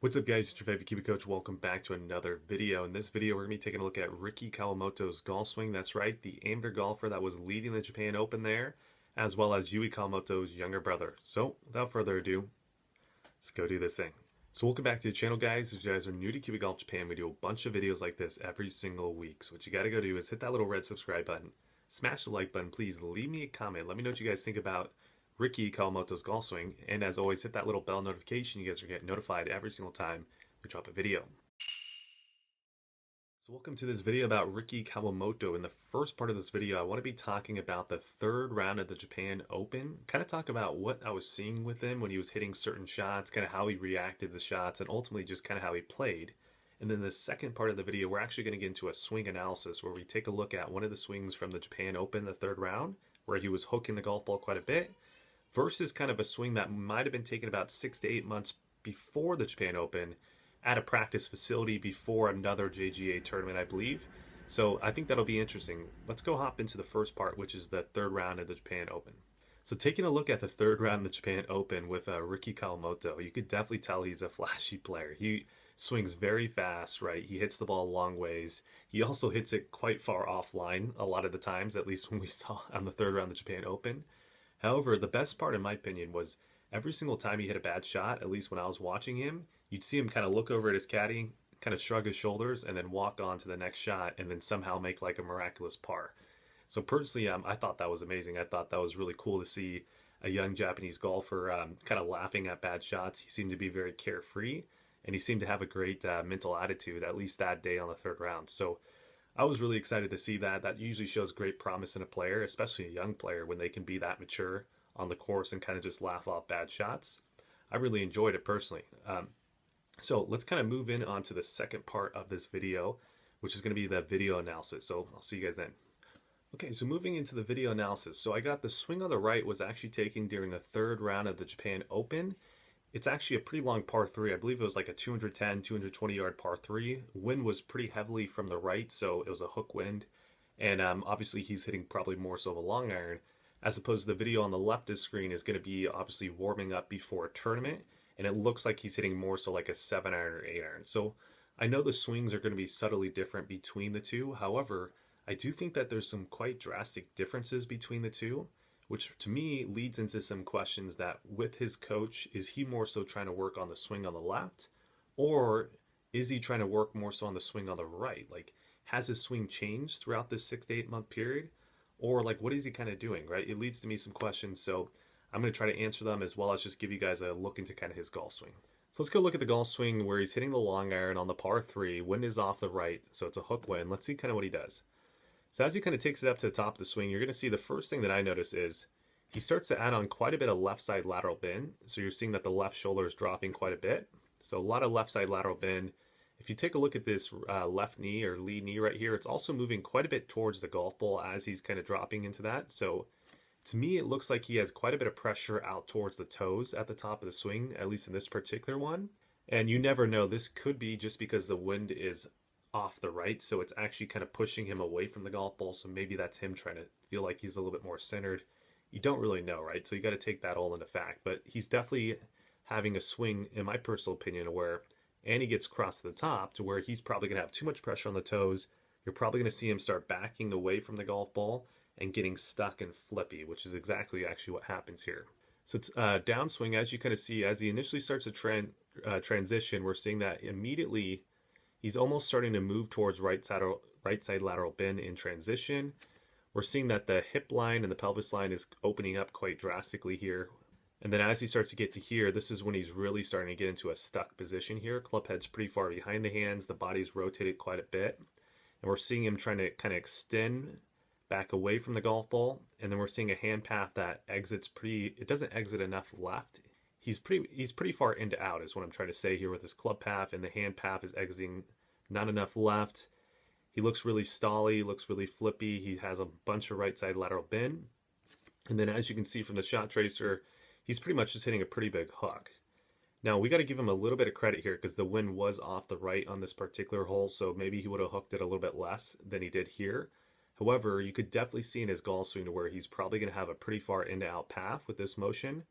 What's up guys, it's your favorite Kiwi coach. Welcome back to another video. In this video, we're going to be taking a look at Ricky Kawamoto's golf swing. That's right, the amateur golfer that was leading the Japan Open there, as well as Yui Kawamoto's younger brother. So without further ado, let's go do this thing. So welcome back to the channel guys. If you guys are new to Kiwi Golf Japan, we do a bunch of videos like this every single week. So what you got to go do is hit that little red subscribe button, smash the like button, please leave me a comment. Let me know what you guys think about Ricky Kawamoto's golf swing, and as always, hit that little bell notification. You guys are getting notified every single time we drop a video. So welcome to this video about Ricky Kawamoto. In the first part of this video, I want to be talking about the third round of the Japan Open, kind of talk about what I was seeing with him when he was hitting certain shots, kind of how he reacted to the shots, and ultimately just kind of how he played. And then the second part of the video, we're actually going to get into a swing analysis where we take a look at one of the swings from the Japan Open, the third round, where he was hooking the golf ball quite a bit, versus kind of a swing that might have been taken about 6 to 8 months before the Japan Open at a practice facility before another JGA tournament, I believe. So I think that'll be interesting. Let's go hop into the first part, which is the third round of the Japan Open. So taking a look at the third round of the Japan Open with Ricky Kawamoto, you could definitely tell he's a flashy player. He swings very fast, right? He hits the ball long ways. He also hits it quite far offline a lot of the times, at least when we saw on the third round of the Japan Open. However, the best part, in my opinion, was every single time he hit a bad shot, at least when I was watching him, you'd see him kind of look over at his caddy, kind of shrug his shoulders, and then walk on to the next shot, and then somehow make like a miraculous par. So personally, I thought that was amazing. I thought that was really cool to see a young Japanese golfer kind of laughing at bad shots. He seemed to be very carefree, and he seemed to have a great mental attitude, at least that day on the third round. So I was really excited to see that. That usually shows great promise in a player, especially a young player, when they can be that mature on the course and kind of just laugh off bad shots. I really enjoyed it personally. So let's kind of move in onto the second part of this video, which is going to be the video analysis. So I'll see you guys then. Okay, so moving into the video analysis. So I got the swing on the right was actually taken during the third round of the Japan Open. It's actually a pretty long par 3. I believe it was like a 210, 220 yard par 3. Wind was pretty heavily from the right, so it was a hook wind. And obviously he's hitting probably more so of a long iron, as opposed to the video on the left of the screen is going to be obviously warming up before a tournament. And it looks like he's hitting more so like a 7 iron or 8 iron. So I know the swings are going to be subtly different between the two. However, I do think that there's some quite drastic differences between the two, which to me leads into some questions that with his coach, is he more so trying to work on the swing on the left, or is he trying to work more so on the swing on the right? Like, has his swing changed throughout this 6 to 8 month period? Or like, what is he kind of doing, right? It leads to me some questions. So I'm going to try to answer them, as well as just give you guys a look into kind of his golf swing. So let's go look at the golf swing where he's hitting the long iron on the par 3. Wind is off the right, so it's a hook wind. Let's see kind of what he does. So as he kind of takes it up to the top of the swing, you're going to see the first thing that I notice is he starts to add on quite a bit of left side lateral bend. So you're seeing that the left shoulder is dropping quite a bit. So a lot of left side lateral bend. If you take a look at this left knee or lead knee right here, it's also moving quite a bit towards the golf ball as he's kind of dropping into that. So to me, it looks like he has quite a bit of pressure out towards the toes at the top of the swing, at least in this particular one. And you never know, this could be just because the wind is off the right, so it's actually kind of pushing him away from the golf ball. So maybe that's him trying to feel like he's a little bit more centered. You don't really know, right? So you got to take that all into fact. But he's definitely having a swing, in my personal opinion, where Annie gets across to the top to where he's probably going to have too much pressure on the toes. You're probably going to see him start backing away from the golf ball and getting stuck and flippy, which is exactly actually what happens here. So it's downswing, as you kind of see, as he initially starts to transition, we're seeing that immediately he's almost starting to move towards right side lateral bend in transition. We're seeing that the hip line and the pelvis line is opening up quite drastically here. And then as he starts to get to here, this is when he's really starting to get into a stuck position here. Club head's pretty far behind the hands. The body's rotated quite a bit. And we're seeing him trying to kind of extend back away from the golf ball. And then we're seeing a hand path that exits it doesn't exit enough left. He's pretty far into out is what I'm trying to say here with his club path, and the hand path is exiting not enough left. He looks really stally, looks really flippy. He has a bunch of right side lateral bend. And then as you can see from the shot tracer, he's pretty much just hitting a pretty big hook. Now we got to give him a little bit of credit here because the wind was off the right on this particular hole, so maybe he would have hooked it a little bit less than he did here. However, you could definitely see in his golf swing to where he's probably going to have a pretty far in to out path with this motion.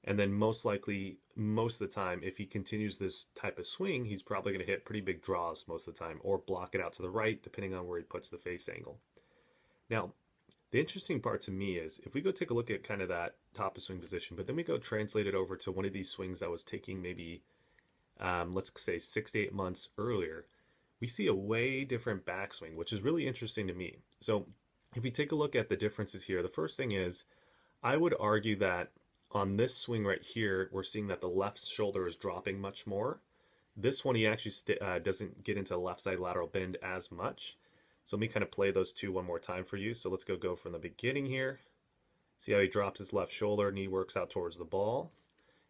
And then most likely, most of the time, if he continues this type of swing, he's probably going to hit pretty big draws most of the time, or block it out to the right, depending on where he puts the face angle. Now, the interesting part to me is if we go take a look at kind of that top of swing position, but then we go translate it over to one of these swings that was taking maybe, let's say 6 to 8 months earlier, we see a way different backswing, which is really interesting to me. So if we take a look at the differences here, the first thing is I would argue that on this swing right here, we're seeing that the left shoulder is dropping much more. This one, he actually doesn't get into left side lateral bend as much. So let me kind of play those two one more time for you. So let's go from the beginning here. See how he drops his left shoulder, knee works out towards the ball.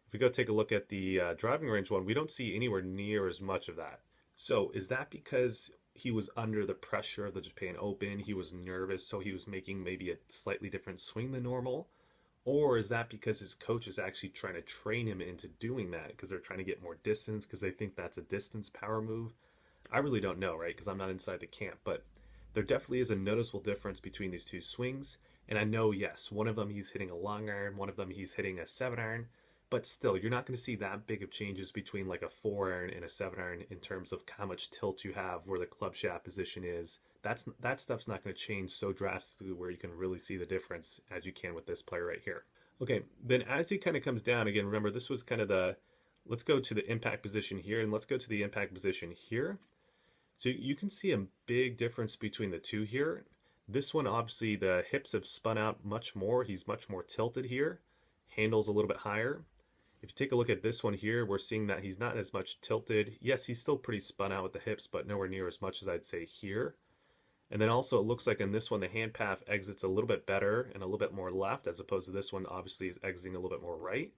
If we go take a look at the driving range one, we don't see anywhere near as much of that. So is that because he was under the pressure of the Japan Open, he was nervous, so he was making maybe a slightly different swing than normal? Or is that because his coach is actually trying to train him into doing that because they're trying to get more distance because they think that's a distance power move? I really don't know, right? Because I'm not inside the camp, but there definitely is a noticeable difference between these two swings. And I know, yes, one of them he's hitting a long iron, one of them he's hitting a 7-iron, but still, you're not going to see that big of changes between like a 4-iron and a 7-iron in terms of how much tilt you have, where the club shaft position is. That stuff's not going to change so drastically where you can really see the difference as you can with this player right here. Okay, then as he kind of comes down, again, remember this was kind of let's go to the impact position here and let's go to the impact position here. So you can see a big difference between the two here. This one, obviously the hips have spun out much more. He's much more tilted here. Handle's a little bit higher. If you take a look at this one here, we're seeing that he's not as much tilted. Yes, he's still pretty spun out with the hips, but nowhere near as much as I'd say here. And then also it looks like in this one, the hand path exits a little bit better and a little bit more left, as opposed to this one obviously is exiting a little bit more right.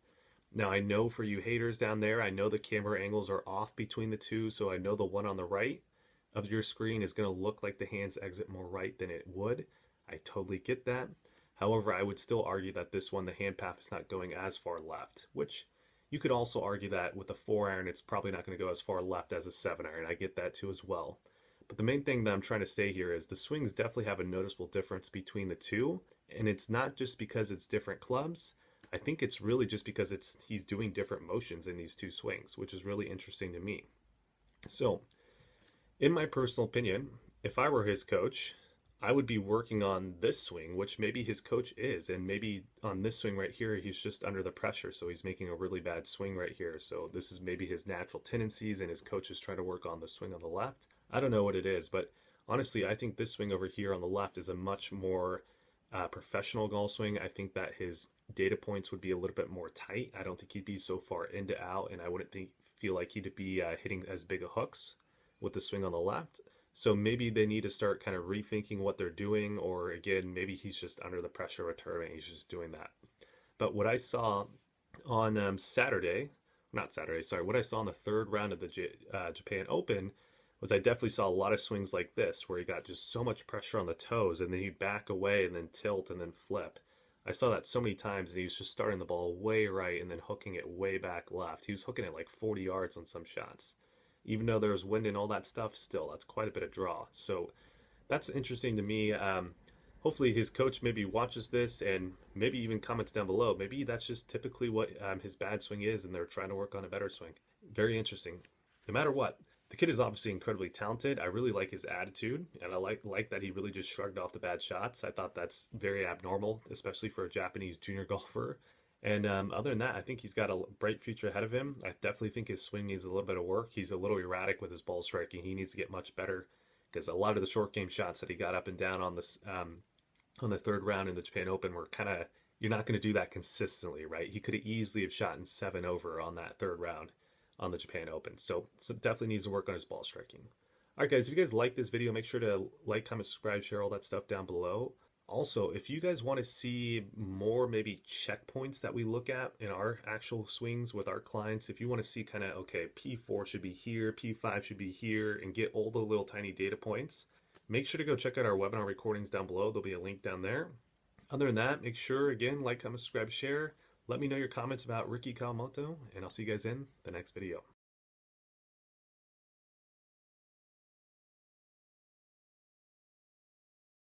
Now I know for you haters down there, I know the camera angles are off between the two, so I know the one on the right of your screen is going to look like the hands exit more right than it would. I totally get that. However, I would still argue that this one, the hand path is not going as far left, which you could also argue that with a 4-iron, it's probably not going to go as far left as a 7-iron. I get that too as well. But the main thing that I'm trying to say here is the swings definitely have a noticeable difference between the two. And it's not just because it's different clubs. I think it's really just because he's doing different motions in these two swings, which is really interesting to me. So, in my personal opinion, if I were his coach, I would be working on this swing, which maybe his coach is, and maybe on this swing right here, he's just under the pressure, so he's making a really bad swing right here. So this is maybe his natural tendencies, and his coach is trying to work on the swing on the left. I don't know what it is, but honestly, I think this swing over here on the left is a much more professional golf swing. I think that his data points would be a little bit more tight. I don't think he'd be so far into out, and I wouldn't feel like he'd be hitting as big of hooks with the swing on the left. So maybe they need to start kind of rethinking what they're doing, or again, maybe he's just under the pressure of a tournament. He's just doing that. But what I saw on what I saw in the third round of the Japan Open was I definitely saw a lot of swings like this, where he got just so much pressure on the toes, and then he'd back away and then tilt and then flip. I saw that so many times, and he was just starting the ball way right and then hooking it way back left. He was hooking it like 40 yards on some shots. Even though there was wind and all that stuff, still, that's quite a bit of draw. So that's interesting to me. Hopefully his coach maybe watches this and maybe even comments down below. Maybe that's just typically what his bad swing is, and they're trying to work on a better swing. Very interesting. No matter what, the kid is obviously incredibly talented. I really like his attitude, and I like that he really just shrugged off the bad shots. I thought that's very abnormal, especially for a Japanese junior golfer. And other than that, I think he's got a bright future ahead of him. I definitely think his swing needs a little bit of work. He's a little erratic with his ball striking. He needs to get much better, because a lot of the short game shots that he got up and down on this on the third round in the Japan Open were kind of, you're not going to do that consistently, right? He could have easily have shot in 7 over on that third round on the Japan Open. So definitely needs to work on his ball striking. All right, guys, if you guys like this video, make sure to like, comment, subscribe, share all that stuff down below. Also, if you guys want to see more maybe checkpoints that we look at in our actual swings with our clients, if you want to see kind of, okay, P4 should be here, P5 should be here, and get all the little tiny data points, make sure to go check out our webinar recordings down below. There'll be a link down there. Other than that, make sure, again, like, comment, subscribe, share. Let me know your comments about Ricky Kawamoto, and I'll see you guys in the next video.